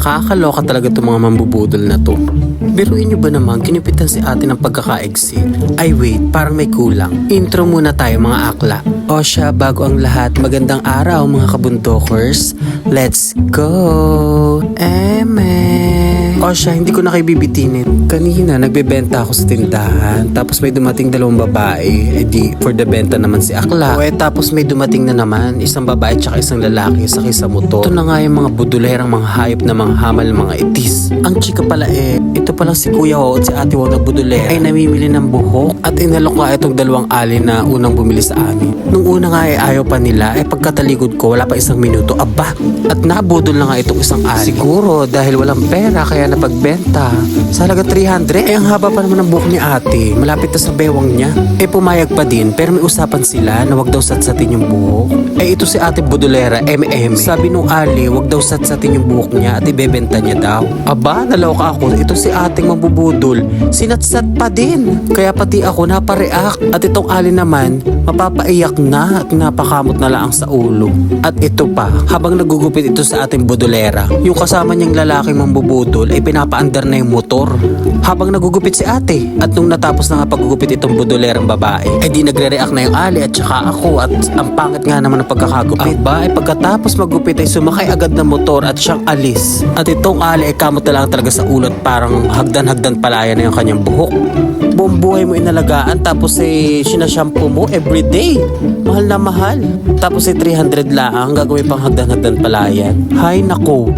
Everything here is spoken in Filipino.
Nakakaloka talaga itong mga mambubudol na to. Biruin nyo ba naman, ginupitan si ate ng pagkakaigsi? Ay wait, parang may kulang. Intro muna tayo mga akla. O siya, bago ang lahat, magandang araw mga kabundokers. Let's go! O siya, hindi ko na kayo bibitinin. Kanina, nagbebenta ako sa tindahan. Tapos may dumating dalawang babae. Eh di, for the benta naman si akla. O tapos may dumating na naman, isang babae tsaka isang lalaki sakay sa motor. Ito na nga yung mga budulerang mga hayop na mga hamal, mga itis. Ang chika pala ito palang si Kuya Ho at si Ate Ho na budulera ay namimili ng buhok at inalok nga itong dalawang ali na unang bumili sa amin. Nung una nga ayaw pa nila, pagkatalikod ko wala pa isang minuto, aba! At nabudol na nga itong isang ali. Siguro dahil walang pera kaya napagbenta. Sa halaga 300, ang haba pa naman ng buhok ni ate. Malapit na sa bewang niya. Pumayag pa din pero may usapan sila na wag daw satsatin yung buhok. Ito si ate budulera, sabi nung ali, wag daw satsatin yung buhok niya at ibebenta niya daw. Aba, naloka ako. Ito si ating mambubudol, sinatsat pa din. Kaya pati ako napareact. At itong ali naman, mapapaiyak na at napakamot na lang sa ulo. At ito pa, habang nagugupit ito sa ating budulera, yung kasama niyang lalaking mambubudol ay pinapaandar na yung motor habang nagugupit si ate. At nung natapos na nga paggugupit itong budulerang babae, di nagre-react na yung ali at saka ako. At ang pangit nga naman ng pagkakagupit. Pagkatapos maggupit ay sumakay agad ng motor at siyang alis. At itong ali ay kamot na lang talaga sa ulo at parang hagdan-hagdan palaya na yung kanyang buhok. Buong buhay mo inalagaan tapos sinashampoo mo everyday. Mahal na mahal. Tapos 300 lang gagawin pang hagdan-hagdan palayan. Hay nako.